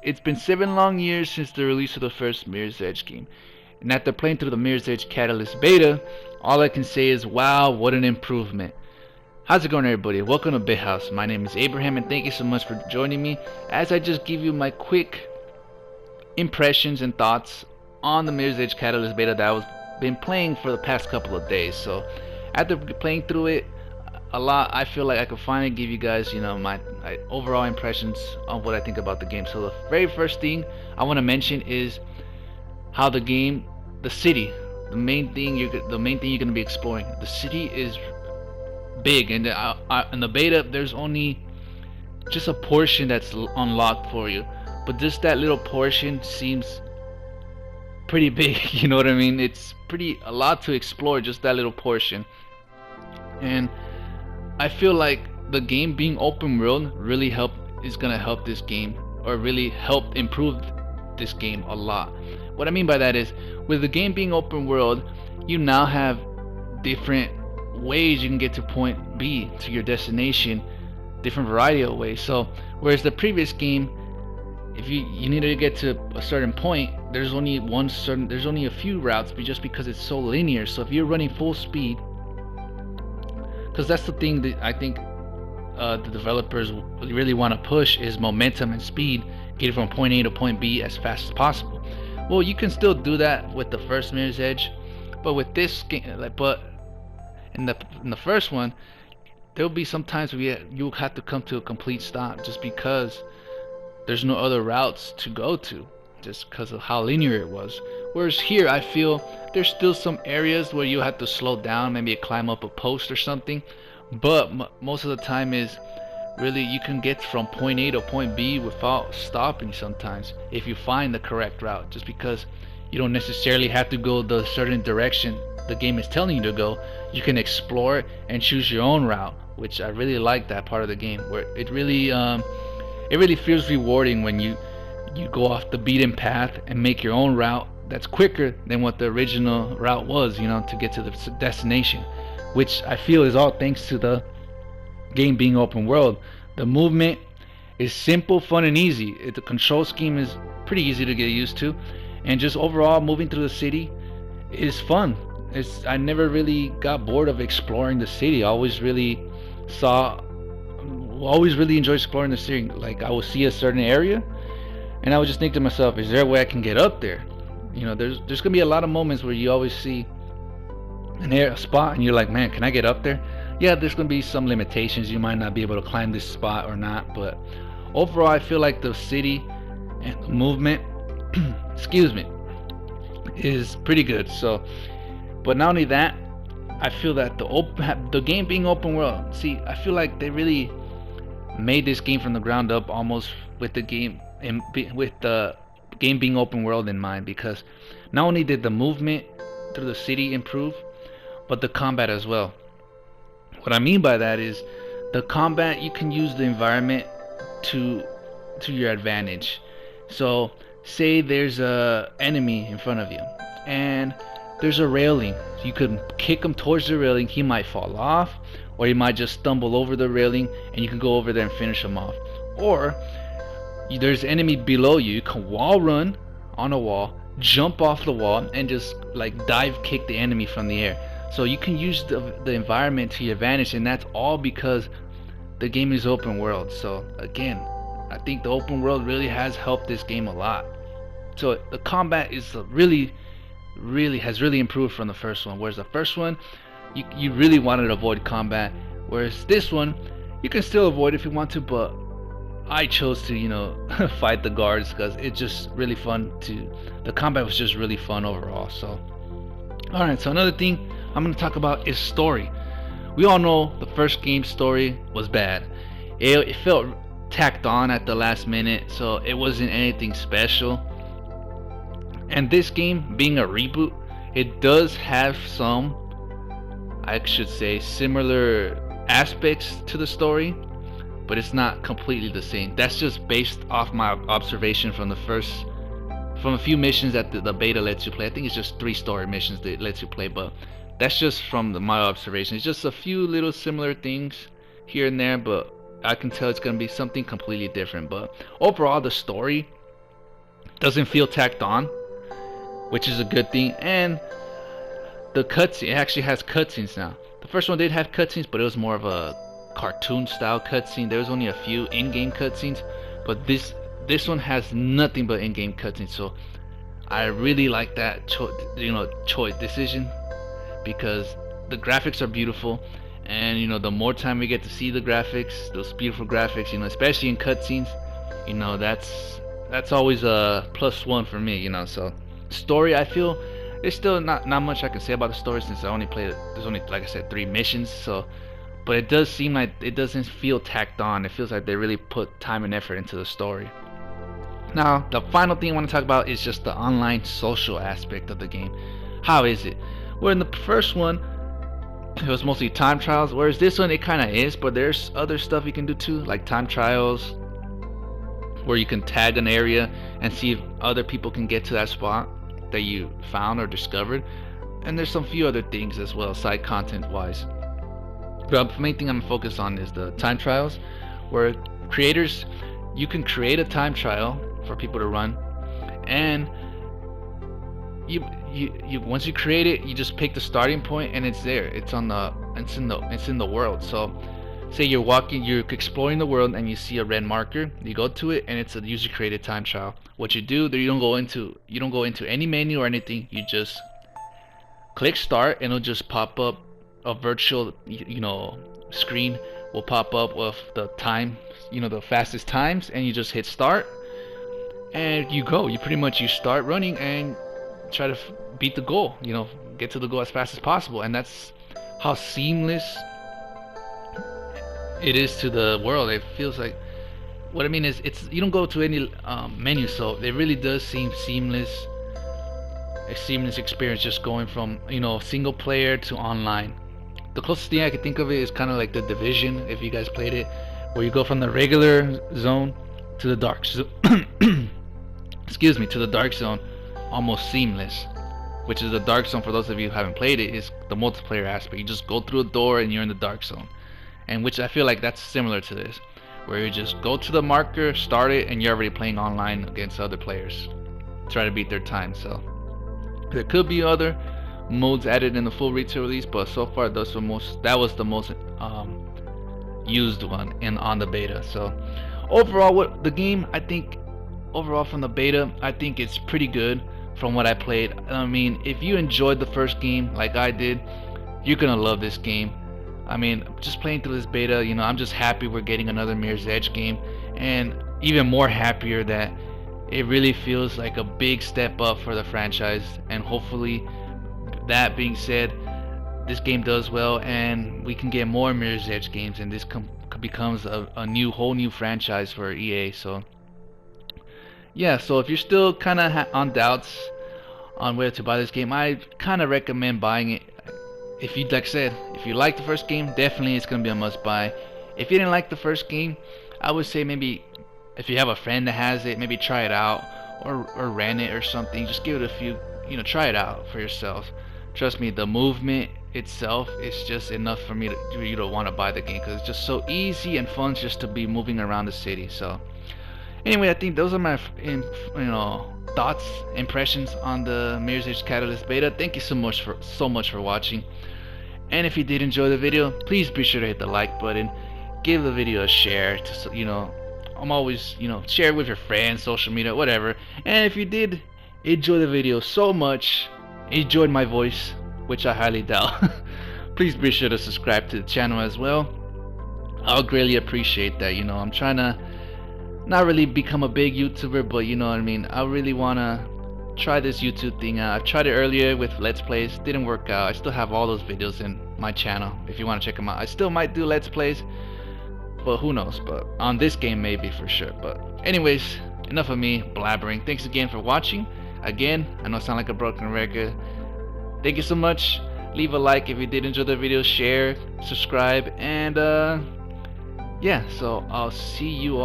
It's been 7 long years since the release of the first Mirror's Edge game, and after playing through the Mirror's Edge Catalyst Beta, all I can say is wow, what an improvement. How's it going, everybody? Welcome to Bit House. My name is Abraham, and thank you so much for joining me as I just give you my quick impressions and thoughts on the Mirror's Edge Catalyst Beta that I've been playing for the past couple of days. So, after playing through it a lot, I feel like I could finally give you guys, my overall impressions on what I think about the game. So, the very first thing I want to mention is how the game, the city, the main thing you're going to be exploring. The city is big, and in the beta, there's only just a portion that's unlocked for you, but just that little portion seems pretty big. You know what I mean? It's pretty a lot to explore, just that little portion. And I feel like the game being open world is gonna help this game, or really help improve this game a lot. What I mean by that is, with the game being open world, you now have different ways you can get to point B, to your destination, different variety of ways. So whereas the previous game, if you needed to get to a certain point, there's only a few routes, but just because it's so linear. So if you're running full speed, because that's the thing that I think the developers really want to push, is momentum and speed, get it from point A to point B as fast as possible. Well, you can still do that with the first Mirror's Edge, but with this game, in the first one, there'll be some times where you'll have to come to a complete stop just because there's no other routes to go to, just because of how linear it was. Whereas here, I feel there's still some areas where you have to slow down, maybe climb up a post or something, but most of the time is really you can get from point A to point B without stopping sometimes if you find the correct route, just because you don't necessarily have to go the certain direction the game is telling you to go. You can explore and choose your own route, which I really like that part of the game, where it really feels rewarding when you go off the beaten path and make your own route that's quicker than what the original route was, to get to the destination, which I feel is all thanks to the game being open world. The movement is simple, fun, and easy. The control scheme is pretty easy to get used to, and just overall moving through the city is fun. I never really got bored of exploring the city. I always really enjoyed exploring the city. Like, I will see a certain area, and I would just think to myself, is there a way I can get up there? There's gonna be a lot of moments where you always see a spot, and you're like, man, can I get up there? Yeah, there's gonna be some limitations. You might not be able to climb this spot or not, but overall, I feel like the city and the movement, excuse me, is pretty good. So. But not only that, I feel that the game being open world. See, I feel like they really made this game from the ground up, almost with the game being open world in mind. Because not only did the movement through the city improve, but the combat as well. What I mean by that is, the combat, you can use the environment to your advantage. So, say there's a enemy in front of you, and there's a railing. You could kick him towards the railing. He might fall off, or he might just stumble over the railing, and you can go over there and finish him off. Or there's an enemy below you. You can wall run on a wall, jump off the wall, and just like dive kick the enemy from the air. So you can use the environment to your advantage, and that's all because the game is open world. So again, I think the open world really has helped this game a lot. So the combat is has really improved from the first one. Whereas the first one, you really wanted to avoid combat, whereas this one, you can still avoid if you want to, but I chose to fight the guards because it's just really fun. The combat was just really fun overall. So alright, so another thing I'm going to talk about is story. We all know the first game's story was bad. It felt tacked on at the last minute, so it wasn't anything special. And this game being a reboot, it does have some, I should say, similar aspects to the story, but it's not completely the same. That's just based off my observation from a few missions that the beta lets you play. I think it's just 3 story missions that it lets you play, but that's just from my observation. It's just a few little similar things here and there, but I can tell it's going to be something completely different. But overall, the story Doesn't feel tacked on, which is a good thing. And the cutscene, it actually has cutscenes now. The first one did have cutscenes, but it was more of a cartoon style cutscene. There was only a few in-game cutscenes, but this one has nothing but in-game cutscenes. So I really like that choice decision, because the graphics are beautiful, and the more time we get to see the graphics, those beautiful graphics, especially in cutscenes, that's always a +1 for me. So story, I feel there's still not much I can say about the story, since I only played, there's only, like I said, 3 missions. So but it does seem like it doesn't feel tacked on. It feels like they really put time and effort into the story. Now, the final thing I want to talk about is just the online social aspect of the game. How is it? Well, in the first one, it was mostly time trials, whereas this one, it kind of is, but there's other stuff you can do too, like time trials, where you can tag an area and see if other people can get to that spot that you found or discovered. And there's some few other things as well, side content wise. But the main thing I'm focused on is the time trials, where creators, you can create a time trial for people to run, and you once you create it, you just pick the starting point, and it's there. It's in the world. So say you're exploring the world, and you see a red marker, you go to it, and it's a user created time trial. What you do, you don't go into any menu or anything. You just click start, and it'll just pop up a virtual screen will pop up with the time, the fastest times, and you just hit start, and you start running and try to beat the goal, get to the goal as fast as possible. And that's how seamless it is to the world. It feels like, what I mean is, you don't go to any menu, so it really does seem seamless. A seamless experience, just going from single player to online. The closest thing I can think of it is kind of like The Division, if you guys played it, where you go from the regular zone to the dark zone. Excuse me, to the dark zone, almost seamless. Which is the dark zone, for those of you who haven't played it, is the multiplayer aspect. You just go through a door and you're in the dark zone, and which I feel like that's similar to this, where you just go to the marker, start it, and you're already playing online against other players, try to beat their time. So there could be other modes added in the full retail release, but so far that was the most used one on the beta. So overall, what the game, I think overall from the beta, I think it's pretty good from what I played. I mean, if you enjoyed the first game like I did, you're gonna love this game. I mean, just playing through this beta, I'm just happy we're getting another Mirror's Edge game, and even more happier that it really feels like a big step up for the franchise. And hopefully, that being said, this game does well, and we can get more Mirror's Edge games, and this becomes a whole new franchise for EA. So yeah, so if you're still kind of on doubts on whether to buy this game, I kind of recommend buying it. If you if you like the first game, definitely it's gonna be a must buy. If you didn't like the first game, I would say maybe if you have a friend that has it, maybe try it out, or rent it or something. Just give it a few, try it out for yourself. Trust me, the movement itself is just enough for you to want to buy the game, because it's just so easy and fun just to be moving around the city. So anyway, I think those are my thoughts, impressions on the Mirror's Edge Catalyst beta. Thank you so much for watching, and if you did enjoy the video, please be sure to hit the like button, give the video a share to I'm always share it with your friends, social media, whatever. And if you did enjoy the video so much, enjoyed my voice, which I highly doubt, please be sure to subscribe to the channel as well. I'll greatly appreciate that. I'm trying to not really become a big YouTuber, but you know what I mean, I really wanna try this YouTube thing out. I tried it earlier with Let's Plays, didn't work out. I still have all those videos in my channel if you want to check them out. I still might do Let's Plays, but who knows, but on this game maybe for sure. But anyways, enough of me blabbering. Thanks again for watching. Again, I know I sound like a broken record. Thank you so much. Leave a like if you did enjoy the video, share, subscribe, and yeah, so I'll see you all